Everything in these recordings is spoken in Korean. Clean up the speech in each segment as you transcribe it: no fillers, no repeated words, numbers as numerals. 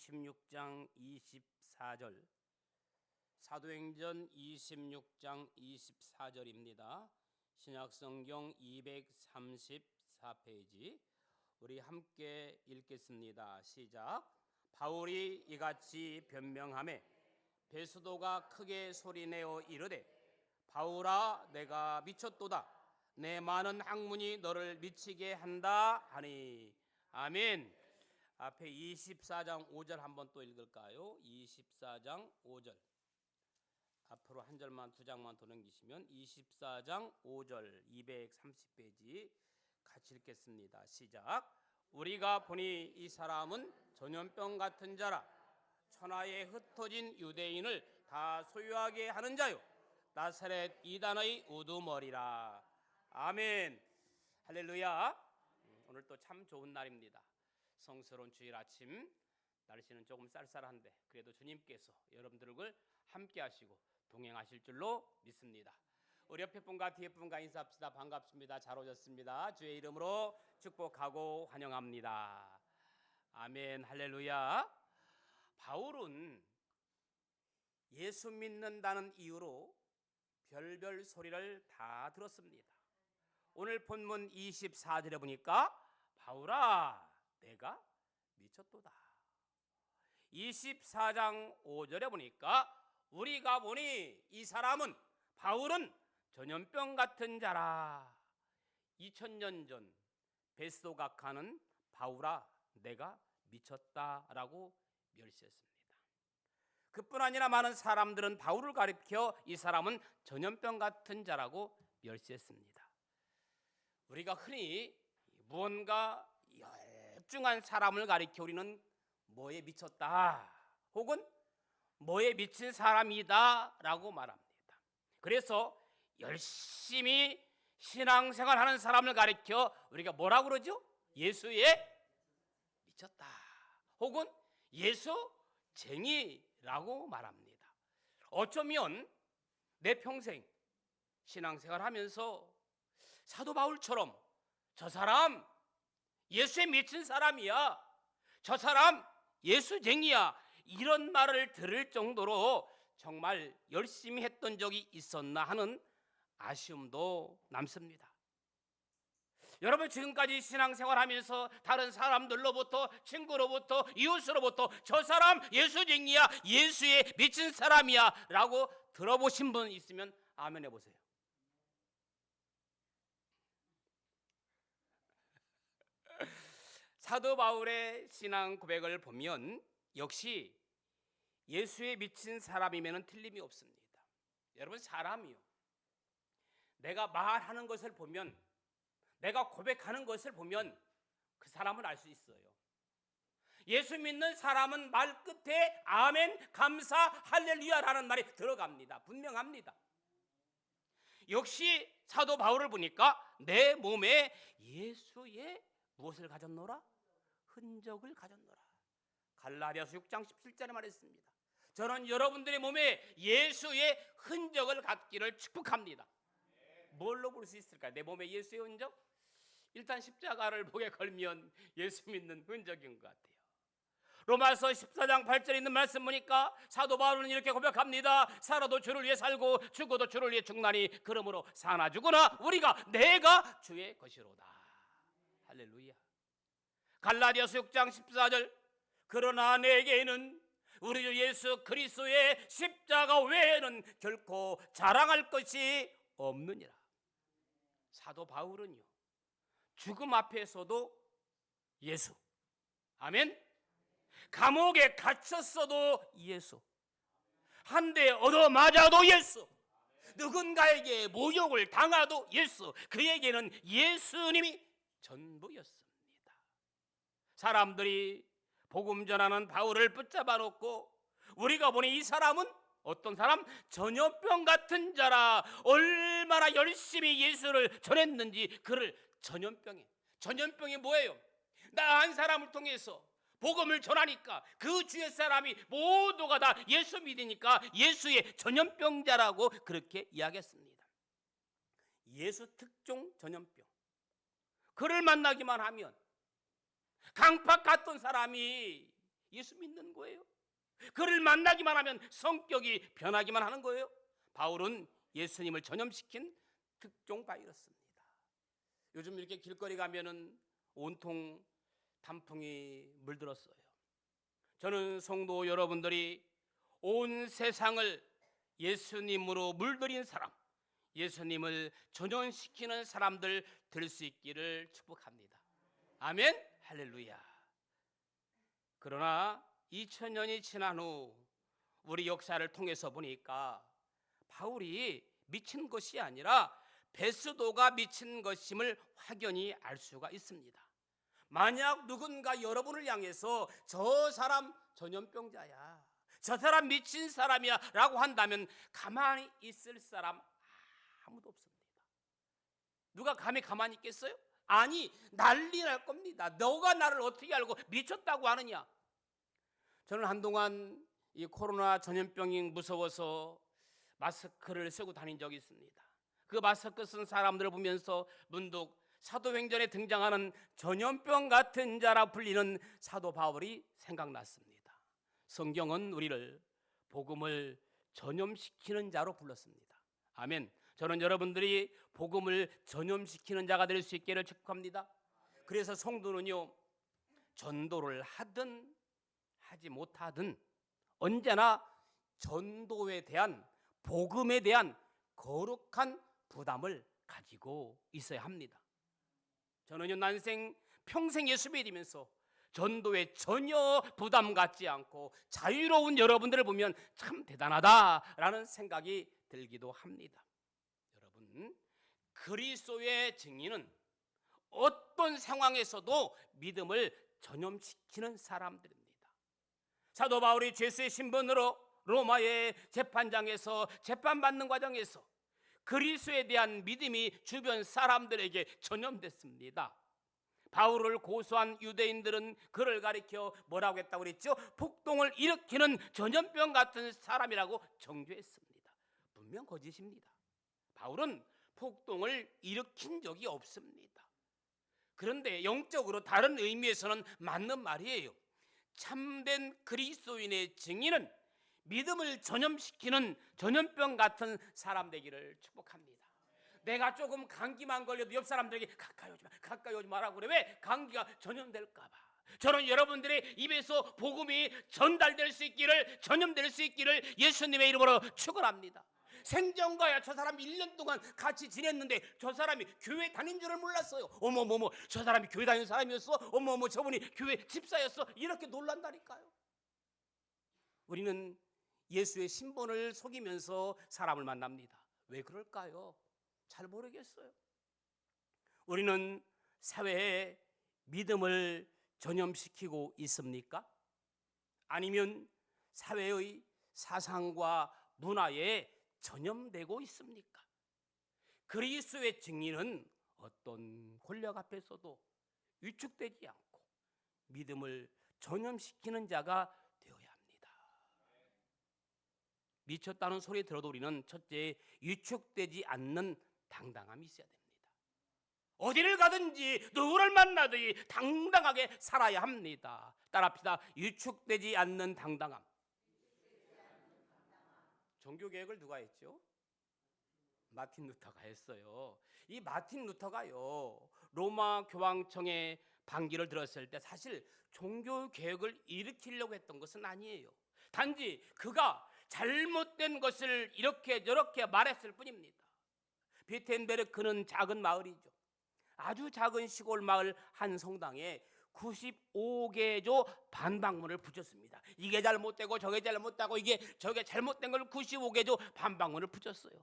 26장 24절, 사도행전 26장 24절입니다. 신약성경 234페이지 우리 함께 읽겠습니다. 시작. 바울이 이같이 변명하매 베스도가 크게 소리내어 이르되 바울아 내가 미쳤도다. 내 많은 학문이 너를 미치게 한다 하니. 아멘. 앞에 24장 5절 한번 또 읽을까요? 24장 5절 앞으로 한 절만 두 장만 더 넘기시면 24장 5절 230페이지 같이 읽겠습니다. 시작. 우리가 보니 이 사람은 전염병 같은 자라 천하에 흩어진 유대인을 다 소유하게 하는 자요 나사렛 이단의 우두머리라. 아멘. 할렐루야. 오늘 또 참 좋은 날입니다. 성스러운 주일 아침, 날씨는 조금 쌀쌀한데 그래도 주님께서 여러분들을 함께 하시고 동행하실 줄로 믿습니다. 우리 옆에 분과 뒤에 분과 인사합시다. 반갑습니다. 잘 오셨습니다. 주의 이름으로 축복하고 환영합니다. 아멘. 할렐루야. 바울은 예수 믿는다는 이유로 별별 소리를 다 들었습니다. 오늘 본문 24절에 보니까 바울아 내가 미쳤도다. 24장 5절에 보니까 우리가 보니 이 사람은 바울은 전염병 같은 자라. 2000년 전 베스도각하는 바울아 내가 미쳤다라고 멸시했습니다. 그뿐 아니라 많은 사람들은 바울을 가리켜 이 사람은 전염병 같은 자라고 멸시했습니다. 우리가 흔히 무언가 열중한 사람을 가리켜 우리는 뭐에 미쳤다 혹은 뭐에 미친 사람이다 라고 말합니다. 그래서 열심히 신앙생활하는 사람을 가리켜 우리가 뭐라고 그러죠? 예수에 미쳤다 혹은 예수쟁이라고 말합니다. 어쩌면 내 평생 신앙생활하면서 사도 바울처럼 저 사람 예수에 미친 사람이야, 저 사람 예수쟁이야 이런 말을 들을 정도로 정말 열심히 했던 적이 있었나 하는 아쉬움도 남습니다. 여러분 지금까지 신앙생활하면서 다른 사람들로부터 친구로부터 이웃으로부터 저 사람 예수쟁이야 예수에 미친 사람이야 라고 들어보신 분 있으면 아멘 해보세요. 사도 바울의 신앙 고백을 보면 역시 예수에 미친 사람이면 틀림이 없습니다. 여러분 사람이요, 내가 말하는 것을 보면 내가 고백하는 것을 보면 그 사람을 알 수 있어요. 예수 믿는 사람은 말 끝에 아멘, 감사, 할렐루야라는 말이 들어갑니다. 분명합니다. 역시 사도 바울을 보니까 내 몸에 예수의 무엇을 가졌노라? 흔적을 가졌노라. 갈라디아서 6장 17절에 말했습니다. 저는 여러분들의 몸에 예수의 흔적을 갖기를 축복합니다. 뭘로 볼 수 있을까요? 내 몸에 예수의 흔적? 일단 십자가를 목에 걸면 예수 믿는 흔적인 것 같아요. 로마서 14장 8절에 있는 말씀 보니까 사도 바울은 이렇게 고백합니다. 살아도 주를 위해 살고 죽어도 주를 위해 죽나니 그러므로 사나 죽으나 우리가 내가 주의 것이로다. 할렐루야. 갈라디아서 6장 14절 그러나 내게는 우리 주 예수 그리스도의 십자가 외에는 결코 자랑할 것이 없느니라. 사도 바울은요 죽음 앞에서도 예수, 아멘. 감옥에 갇혔어도 예수, 한 대 얻어맞아도 예수, 누군가에게 모욕을 당하도 예수, 그에게는 예수님이 전부였습니다. 사람들이 복음 전하는 바울을 붙잡아 놓고 우리가 보니 이 사람은 어떤 사람? 전염병 같은 자라. 얼마나 열심히 예수를 전했는지 그를 전염병이 뭐예요? 나 한 사람을 통해서 복음을 전하니까 그 주의 사람이 모두가 다 예수 믿으니까 예수의 전염병자라고 그렇게 이야기했습니다. 예수 특종 전염병. 그를 만나기만 하면 강팍 같던 사람이 예수 믿는 거예요. 그를 만나기만 하면 성격이 변하기만 하는 거예요. 바울은 예수님을 전염시킨 특종 바이러스입니다. 요즘 이렇게 길거리 가면은 온통 단풍이 물들었어요. 저는 성도 여러분들이 온 세상을 예수님으로 물들인 사람, 예수님을 전염시키는 사람들 될 수 있기를 축복합니다. 아멘, 할렐루야. 그러나 2000년이 지난 후 우리 역사를 통해서 보니까 바울이 미친 것이 아니라 베스도가 미친 것임을 확연히 알 수가 있습니다. 만약 누군가 여러분을 향해서 저 사람 전염병자야, 저 사람 미친 사람이야 라고 한다면 가만히 있을 사람 아무도 없습니다. 누가 감히 가만히 있겠어요? 아니, 난리 날 겁니다. 너가 나를 어떻게 알고 미쳤다고 하느냐. 저는 한동안 이 코로나 전염병이 무서워서 마스크를 쓰고 다닌 적이 있습니다. 그 마스크 쓴 사람들을 보면서 문득 사도행전에 등장하는 전염병 같은 자라 불리는 사도 바울이 생각났습니다. 성경은 우리를 복음을 전염시키는 자로 불렀습니다. 아멘. 저는 여러분들이 복음을 전염시키는 자가 될 수 있기를 축복합니다. 그래서 성도는요, 전도를 하든 하지 못하든 언제나 전도에 대한, 복음에 대한 거룩한 부담을 가지고 있어야 합니다. 저는요, 난생 평생 예수 믿으면서 전도에 전혀 부담 갖지 않고 자유로운 여러분들을 보면 참 대단하다라는 생각이 들기도 합니다. 여러분, 그리스도의 증인은 어떤 상황에서도 믿음을 전염시키는 사람들입니다. 사도 바울이 죄수의 신분으로 로마의 재판장에서 재판받는 과정에서 그리스도에 대한 믿음이 주변 사람들에게 전염됐습니다. 바울을 고소한 유대인들은 그를 가리켜 뭐라고 했다고 그랬죠? 폭동을 일으키는 전염병 같은 사람이라고 정죄했습니다. 분명 거짓입니다. 바울은 폭동을 일으킨 적이 없습니다. 그런데 영적으로 다른 의미에서는 맞는 말이에요. 참된 그리스도인의 증인은 믿음을 전염시키는 전염병 같은 사람 되기를 축복합니다. 내가 조금 감기만 걸려도 옆 사람들에게 가까이 오지 마라고 그래. 왜? 감기가 전염될까 봐. 저는 여러분들의 입에서 복음이 전달될 수 있기를, 전염될 수 있기를 예수님의 이름으로 축원합니다. 생전과야 저 사람 1년 동안 같이 지냈는데 저 사람이 교회 다닌 줄을 몰랐어요. 어머머머, 저 사람이 교회 다니는 사람이었어? 어머머, 저분이 교회 집사였어? 이렇게 놀란다니까요. 우리는 예수의 신분을 속이면서 사람을 만납니다. 왜 그럴까요? 잘 모르겠어요. 우리는 사회에 믿음을 전염시키고 있습니까? 아니면 사회의 사상과 문화에 전염되고 있습니까? 그리스도의 증인은 어떤 권력 앞에서도 위축되지 않고 믿음을 전염시키는 자가 되어야 합니다. 미쳤다는 소리 들어도 우리는 첫째, 위축되지 않는 당당함이 있어야 됩니다. 어디를 가든지 누구를 만나든지 당당하게 살아야 합니다. 따라합시다. 위축되지 않는 당당함. 종교개혁을 누가 했죠? 마틴 루터가 했어요. 이 마틴 루터가요, 로마 교황청의 반기를 들었을 때 사실 종교개혁을 일으키려고 했던 것은 아니에요. 단지 그가 잘못된 것을 이렇게 저렇게 말했을 뿐입니다. 비텐베르크는 작은 마을이죠. 아주 작은 시골 마을 한 성당에 95개조 반박문을 붙였습니다. 이게 잘못되고 저게 잘못되고 저게 잘못된 걸 95개조 반박문을 붙였어요.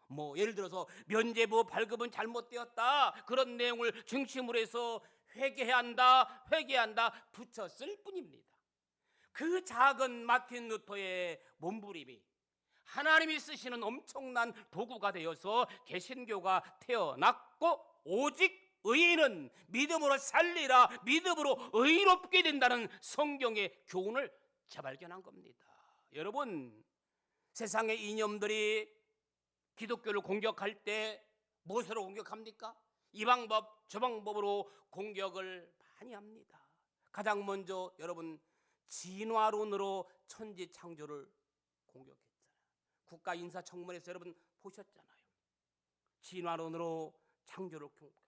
뭐 예를 들어서 면죄부 발급은 잘못되었다, 그런 내용을 중심으로 해서 회개해야 한다 붙였을 뿐입니다. 그 작은 마틴 루터의 몸부림이 하나님이 쓰시는 엄청난 도구가 되어서 개신교가 태어났고, 오직 의인은 믿음으로 살리라, 믿음으로 의롭게 된다는 성경의 교훈을 재발견한 겁니다. 여러분, 세상의 이념들이 기독교를 공격할 때 무엇으로 공격합니까? 이 방법 저 방법으로 공격을 많이 합니다. 가장 먼저 여러분, 진화론으로 천지 창조를 공격했잖아요. 국가 인사청문회에서 여러분 보셨잖아요. 진화론으로 창조를 공격합니다.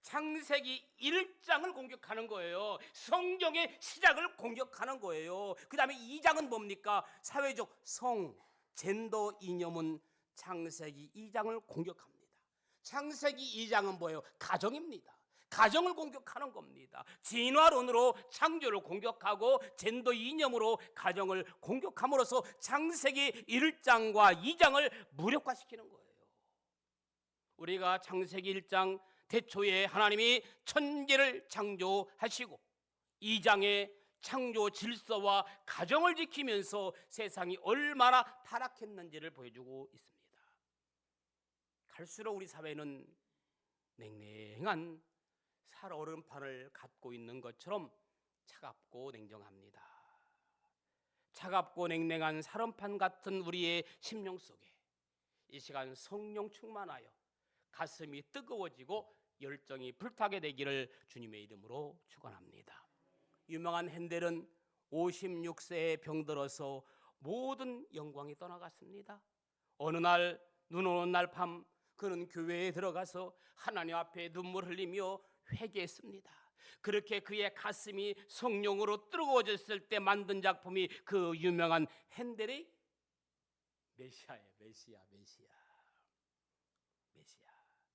창세기 1장을 공격하는 거예요. 성경의 시작을 공격하는 거예요. 그 다음에 2장은 뭡니까? 사회적 성, 젠더 이념은 창세기 2장을 공격합니다. 창세기 2장은 뭐예요? 가정입니다. 가정을 공격하는 겁니다. 진화론으로 창조를 공격하고 젠더 이념으로 가정을 공격함으로써 창세기 1장과 2장을 무력화시키는 거예요. 우리가 창세기 1장 태초에 하나님이 천지를 창조하시고 2장의 창조 질서와 가정을 지키면서 세상이 얼마나 타락했는지를 보여주고 있습니다. 갈수록 우리 사회는 냉랭한 살얼음판을 갖고 있는 것처럼 차갑고 냉정합니다. 차갑고 냉랭한 살얼음판 같은 우리의 심령 속에 이 시간 성령 충만하여 가슴이 뜨거워지고 열정이 불타게 되기를 주님의 이름으로 축원합니다. 유명한 핸델은 56세에 병들어서 모든 영광이 떠나갔습니다. 어느 날 눈 오는 날 밤 그는 교회에 들어가서 하나님 앞에 눈물 흘리며 회개했습니다. 그렇게 그의 가슴이 성령으로 뜨거워졌을 때 만든 작품이 그 유명한 핸델의 메시아예요. 메시아.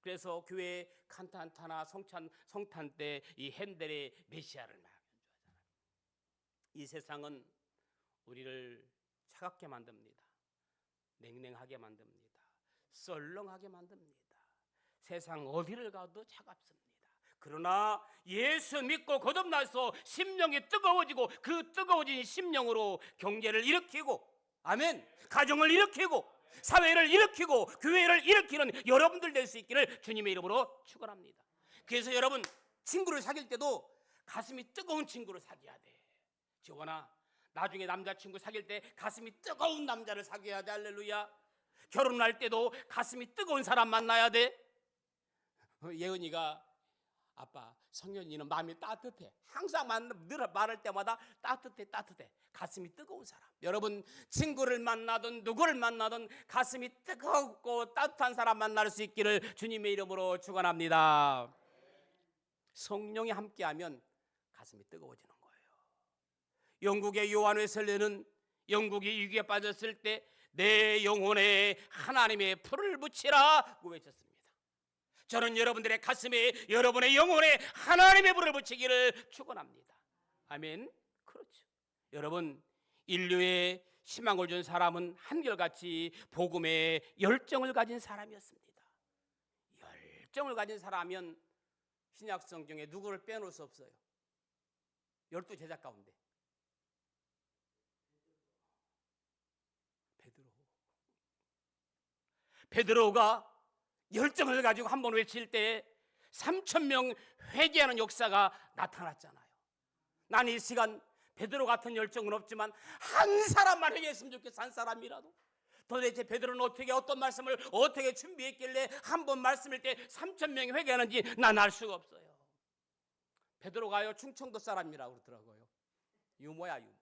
그래서 교회 칸타타나 성탄 때 이 핸델의 메시아를 막 연주하잖아요. 이 세상은 우리를 차갑게 만듭니다. 냉랭하게 만듭니다. 썰렁하게 만듭니다. 세상 어디를 가도 차갑습니다. 그러나 예수 믿고 거듭나서 심령이 뜨거워지고 그 뜨거워진 심령으로 경제를 일으키고, 아멘, 가정을 일으키고 사회를 일으키고 교회를 일으키는 여러분들 될 수 있기를 주님의 이름으로 축원합니다. 그래서 여러분 친구를 사귈 때도 가슴이 뜨거운 친구를 사귀어야 돼. 지원아, 나중에 남자친구 사귈 때 가슴이 뜨거운 남자를 사귀어야 돼. 할렐루야. 결혼할 때도 가슴이 뜨거운 사람 만나야 돼. 예은이가 아빠, 성현이는 마음이 따뜻해. 항상 늘 말할 때마다 따뜻해. 가슴이 뜨거운 사람. 여러분 친구를 만나든 누구를 만나든 가슴이 뜨겁고 따뜻한 사람 만날 수 있기를 주님의 이름으로 축원합니다. 성령이 함께하면 가슴이 뜨거워지는 거예요. 영국의 요한 웨슬리는 영국이 위기에 빠졌을 때 내 영혼에 하나님의 불을 붙이라고 외쳤습니다. 저는 여러분들의 가슴에, 여러분의 영혼에 하나님의 불을 붙이기를 축원합니다. 아멘. 그렇죠. 여러분, 인류에 희망을 준 사람은 한결같이 복음의 열정을 가진 사람이었습니다. 열정을 가진 사람이면 신약 성경에 누구를 빼놓을 수 없어요. 12제자 가운데 베드로가 열정을 가지고 한번 외칠 때 3,000명 회개하는 역사가 나타났잖아요. 난 이 시간 베드로 같은 열정은 없지만 한 사람만 회개했으면 좋겠어. 한 사람이라도. 도대체 베드로는 어떤 말씀을 어떻게 준비했길래 한 번 말씀일 때 3,000명이 회개하는지 난 알 수가 없어요. 베드로가요 충청도 사람이라고 그러더라고요. 유모야 유모.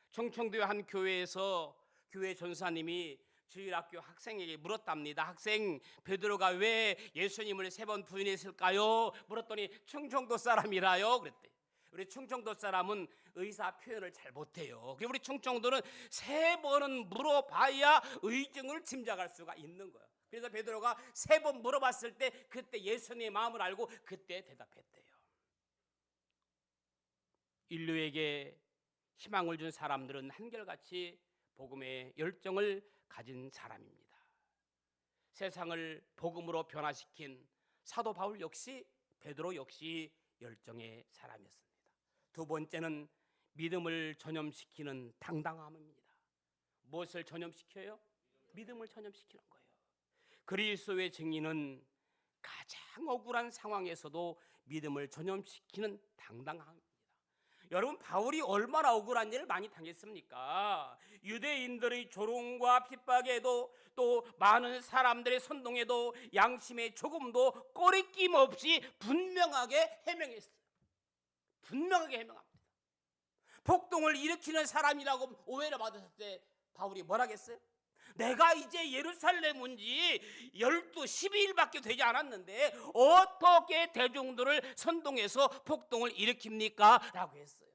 충청도의 한 교회에서 교회 전사님이 주일학교 학생에게 물었답니다. 학생, 베드로가 왜 예수님을 3번 부인했을까요? 물었더니 충청도 사람이라요. 그랬대. 우리 충청도 사람은 의사 표현을 잘 못해요. 우리 충청도는 3번은 물어봐야 의증을 짐작할 수가 있는 거예요. 그래서 베드로가 3번 물어봤을 때 그때 예수님의 마음을 알고 그때 대답했대요. 인류에게 희망을 준 사람들은 한결같이 복음의 열정을 가진 사람입니다. 세상을 복음으로 변화시킨 사도 바울 역시, 베드로 역시 열정의 사람이었습니다. 두 번째는 믿음을 전염시키는 당당함입니다. 무엇을 전염시켜요? 믿음을 전염시키는 거예요. 그리스도의 증인은 가장 억울한 상황에서도 믿음을 전염시키는 당당함입니다. 여러분 바울이 얼마나 억울한 일을 많이 당했습니까? 유대인들의 조롱과 핍박에도 또 많은 사람들의 선동에도 양심에 조금도 꺼리낌 없이 분명하게 해명했어요. 분명하게 해명합니다. 폭동을 일으키는 사람이라고 오해를 받았을 때 바울이 뭐라겠어요? 내가 이제 예루살렘 온 지 12일밖에 되지 않았는데 어떻게 대중들을 선동해서 폭동을 일으킵니까? 라고 했어요.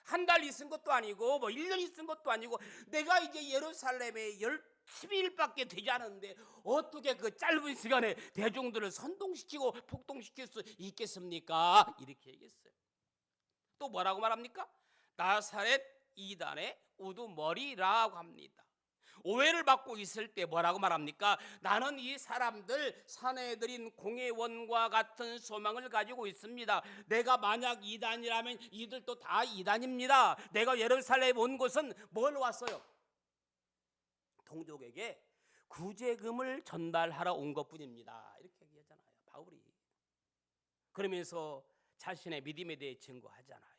한 달 있은 것도 아니고 1년 있은 것도 아니고 내가 이제 예루살렘에 12일밖에 되지 않았는데 어떻게 그 짧은 시간에 대중들을 선동시키고 폭동시킬 수 있겠습니까? 이렇게 얘기했어요. 또 뭐라고 말합니까? 나사렛 이단의 우두머리라고 합니다. 오해를 받고 있을 때 뭐라고 말합니까? 나는 이 사람들 사내들인 공회원과 같은 소망을 가지고 있습니다. 내가 만약 이단이라면 이들도 다 이단입니다. 내가 예루살렘 온 곳은 뭘 왔어요? 동족에게 구제금을 전달하러 온 것뿐입니다. 이렇게 얘기하잖아요, 바울이. 그러면서 자신의 믿음에 대해 증거하잖아요.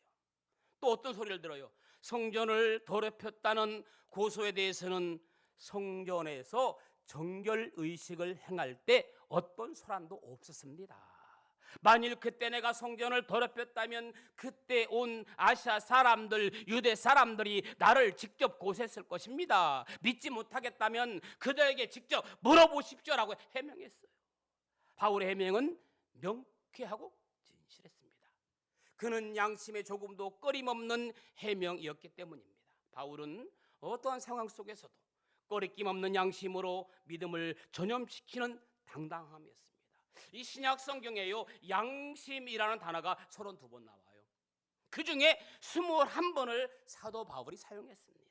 또 어떤 소리를 들어요? 성전을 더럽혔다는 고소에 대해서는 성전에서 정결 의식을 행할 때 어떤 소란도 없었습니다. 만일 그때 내가 성전을 더럽혔다면 그때 온 아시아 사람들, 유대 사람들이 나를 직접 고소했을 것입니다. 믿지 못하겠다면 그들에게 직접 물어보십시오라고 해명했어요. 바울의 해명은 명쾌하고 진실했습니다. 그는 양심에 조금도 꺼림없는 해명이었기 때문입니다. 바울은 어떠한 상황 속에서도 꺼리낌 없는 양심으로 믿음을 전염시키는 당당함이었습니다. 이 신약 성경에요, 양심이라는 단어가 32번 나와요. 그 중에 21번을 사도 바울이 사용했습니다.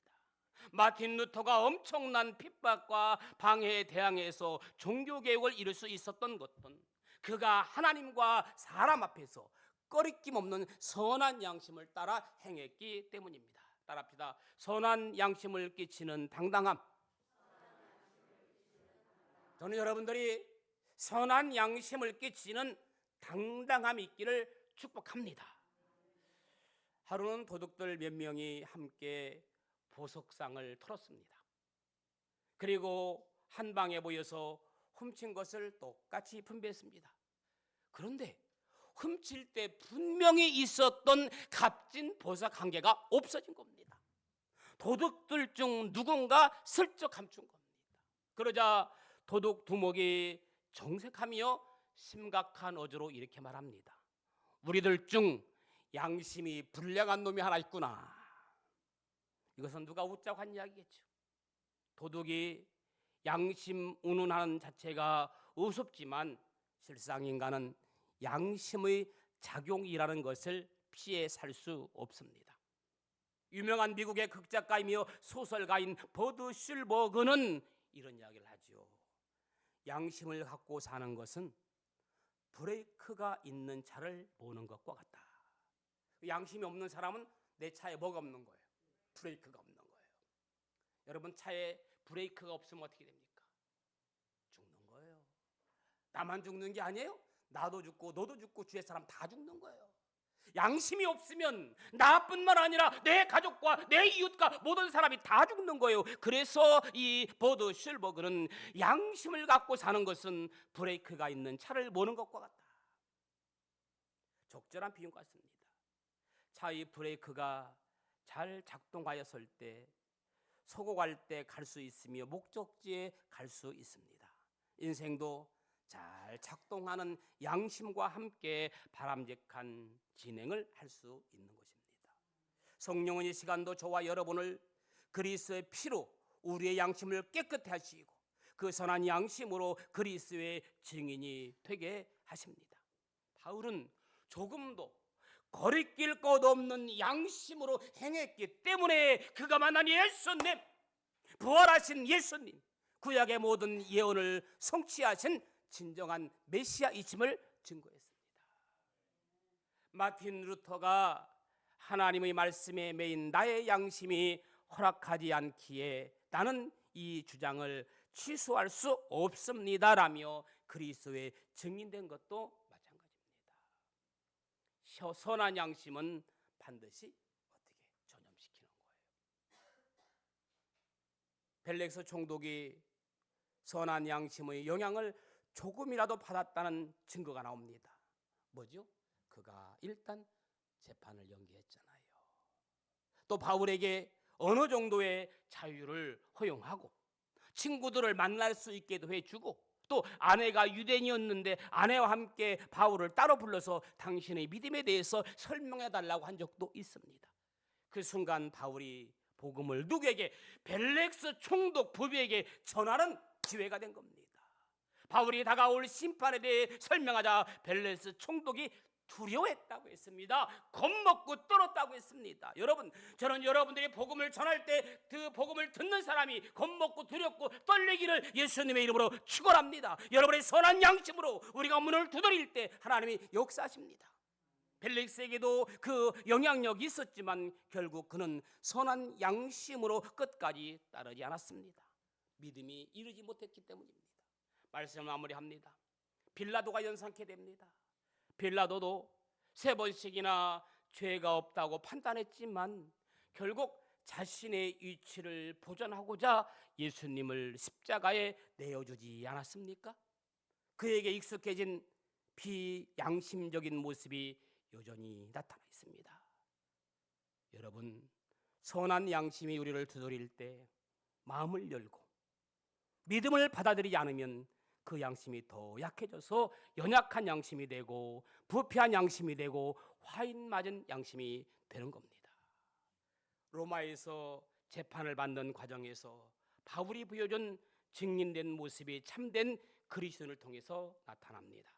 마틴 루터가 엄청난 핍박과 방해에 대항해서 종교개혁을 이룰 수 있었던 것은 그가 하나님과 사람 앞에서 꺼리낌 없는 선한 양심을 따라 행했기 때문입니다. 따라합시다. 선한 양심을 끼치는 당당함. 저는 여러분들이 선한 양심을 끼치는 당당함이 있기를 축복합니다. 하루는 도둑들 몇 명이 함께 보석상을 털었습니다. 그리고 한 방에 모여서 훔친 것을 똑같이 분배했습니다. 그런데 훔칠 때 분명히 있었던 값진 보석 한 개가 없어진 겁니다. 도둑들 중 누군가 슬쩍 감춘 겁니다. 그러자 도둑 두목이 정색하며 심각한 어조로 이렇게 말합니다. 우리들 중 양심이 불량한 놈이 하나 있구나. 이것은 누가 웃자고 한 이야기겠죠. 도둑이 양심 운운하는 자체가 우습지만 실상 인간은 양심의 작용이라는 것을 피해 살 수 없습니다. 유명한 미국의 극작가이며 소설가인 버드 슐버그는 이런 이야기를 하죠. 양심을 갖고 사는 것은 브레이크가 있는 차를 모는 것과 같다. 양심이 없는 사람은 내 차에 뭐가 없는 거예요? 브레이크가 없는 거예요. 여러분, 차에 브레이크가 없으면 어떻게 됩니까? 죽는 거예요. 나만 죽는 게 아니에요. 나도 죽고 너도 죽고 주위의 사람 다 죽는 거예요. 양심이 없으면 나뿐만 아니라 내 가족과 내 이웃과 모든 사람이 다 죽는 거예요. 그래서 이 버드 슐버그는 양심을 갖고 사는 것은 브레이크가 있는 차를 모는 것과 같다. 적절한 비유 같습니다. 차의 브레이크가 잘 작동하였을 때 서고 갈 때 갈 수 있으며 목적지에 갈 수 있습니다. 인생도 잘 작동하는 양심과 함께 바람직한 진행을 할 수 있는 것입니다. 성령은 이 시간도 저와 여러분을 그리스도의 피로 우리의 양심을 깨끗해 하시고 그 선한 양심으로 그리스도의 증인이 되게 하십니다. 바울은 조금도 거리낄 것 없는 양심으로 행했기 때문에 그가 만난 예수님, 부활하신 예수님, 구약의 모든 예언을 성취하신 진정한 메시아이심을 증거했습니다. 마틴 루터가 하나님의 말씀에 매인 나의 양심이 허락하지 않기에 나는 이 주장을 취소할 수 없습니다라며 그리스도의 증인된 것도 마찬가지입니다. 선한 양심은 반드시 어떻게 전염시키는 거예요. 벨렉스 총독이 선한 양심의 영향을 조금이라도 받았다는 증거가 나옵니다. 뭐죠? 그가 일단 재판을 연기했잖아요. 또 바울에게 어느 정도의 자유를 허용하고 친구들을 만날 수 있게도 해주고 또 아내가 유대인이었는데 아내와 함께 바울을 따로 불러서 당신의 믿음에 대해서 설명해 달라고 한 적도 있습니다. 그 순간 바울이 복음을 누구에게? 벨렉스 총독 부비에게 전하는 기회가 된 겁니다. 바울이 다가올 심판에 대해 설명하자 벨렉스 총독이 두려워했다고 했습니다. 겁먹고 떨었다고 했습니다. 여러분, 저는 여러분들이 복음을 전할 때 그 복음을 듣는 사람이 겁먹고 두렵고 떨리기를 예수님의 이름으로 축원합니다. 여러분의 선한 양심으로 우리가 문을 두드릴 때 하나님이 역사하십니다. 벨렉스에게도 그 영향력이 있었지만 결국 그는 선한 양심으로 끝까지 따르지 않았습니다. 믿음이 이르지 못했기 때문입니다. 말씀을 마무리합니다. 빌라도가 연상케 됩니다. 빌라도도 3번씩이나 죄가 없다고 판단했지만 결국 자신의 위치를 보존하고자 예수님을 십자가에 내어주지 않았습니까? 그에게 익숙해진 비양심적인 모습이 여전히 나타나 있습니다. 여러분, 선한 양심이 우리를 두드릴 때 마음을 열고 믿음을 받아들이지 않으면 그 양심이 더 약해져서 연약한 양심이 되고 부패한 양심이 되고 화인 맞은 양심이 되는 겁니다. 로마에서 재판을 받는 과정에서 바울이 보여준 증인된 모습이 참된 그리스도인을 통해서 나타납니다.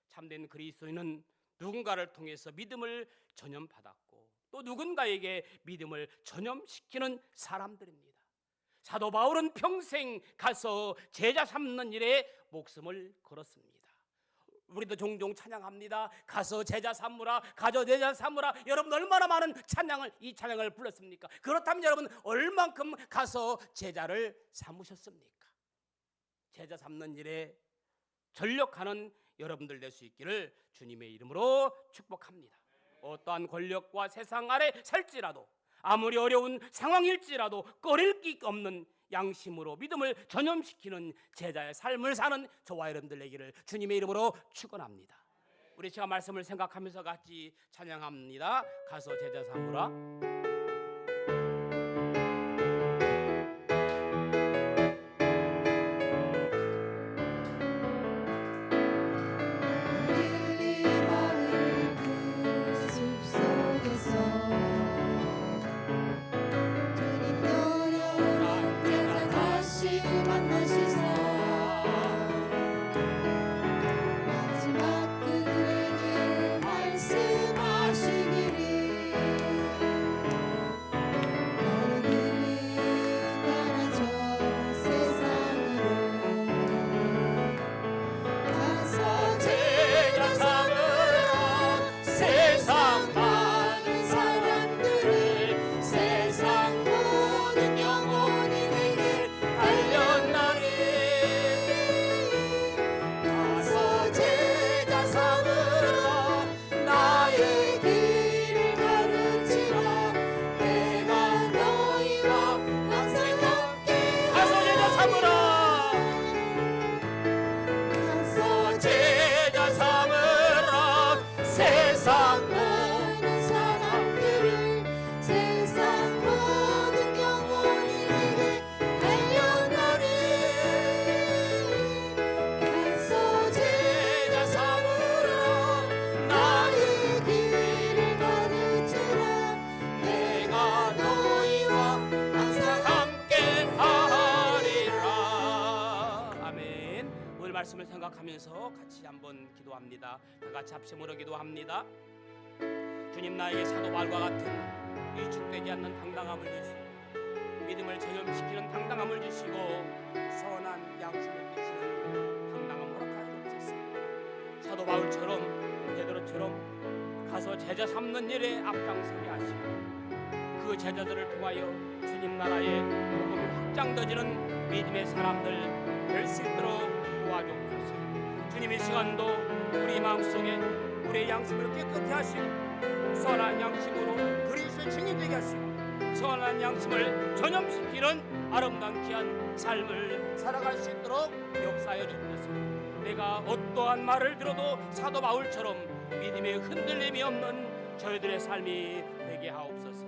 참된 그리스도인은 누군가를 통해서 믿음을 전염받았고 또 누군가에게 믿음을 전염시키는 사람들입니다. 사도 바울은 평생 가서 제자 삼는 일에 목숨을 걸었습니다. 우리도 종종 찬양합니다. 가서 제자 삼으라, 가서 제자 삼으라. 여러분 얼마나 많은 이 찬양을 불렀습니까? 그렇다면 여러분 얼만큼 가서 제자를 삼으셨습니까? 제자 삼는 일에 전력하는 여러분들 될 수 있기를 주님의 이름으로 축복합니다. 어떠한 권력과 세상 아래 살지라도 아무리 어려운 상황일지라도 꺼릴 게 없는 양심으로 믿음을 전염시키는 제자의 삶을 사는 저와 여러분들 되기를 주님의 이름으로 축원합니다. 우리 제가 말씀을 생각하면서 같이 찬양합니다. 가서 제자 삼으라. 말씀을 생각하면서 같이 한번 기도합니다. 다 같이 합심으로 기도합니다. 주님, 나에게 사도 바울과 같은 위축되지 않는 당당함을 주시고 믿음을 전염시키는 당당함을 주시고 선한 양심을 주시는 당당함을 허락하여 주셨습니다. 사도 바울처럼 베드로처럼 가서 제자 삼는 일에 앞장서게 하시고 그 제자들을 통하여 주님 나라의 복음이 확장되어지는 믿음의 사람들 될 수 있도록 도와주옵소서. 주님의 시간도 우리 마음속에 우리의 양심을 깨끗게 하시고 선한 양심으로 그리스도의 증인되게 하시고 선한 양심을 전염시키는 아름다운 귀한 삶을 살아갈 수 있도록 역사하여 주옵소서. 내가 어떠한 말을 들어도 사도 바울처럼 믿음의 흔들림이 없는 저희들의 삶이 되게 하옵소서.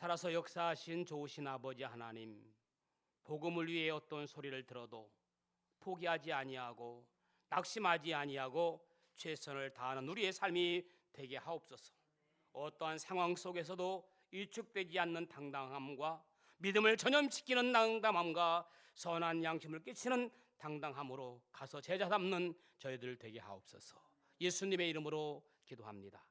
살아서 역사하신 좋으신 아버지 하나님, 복음을 위해 어떤 소리를 들어도 포기하지 아니하고 낙심하지 아니하고 최선을 다하는 우리의 삶이 되게 하옵소서. 어떠한 상황 속에서도 위축되지 않는 당당함과 믿음을 전염시키는 당당함과 선한 양심을 끼치는 당당함으로 가서 제자 삼는 저희들 되게 하옵소서. 예수님의 이름으로 기도합니다.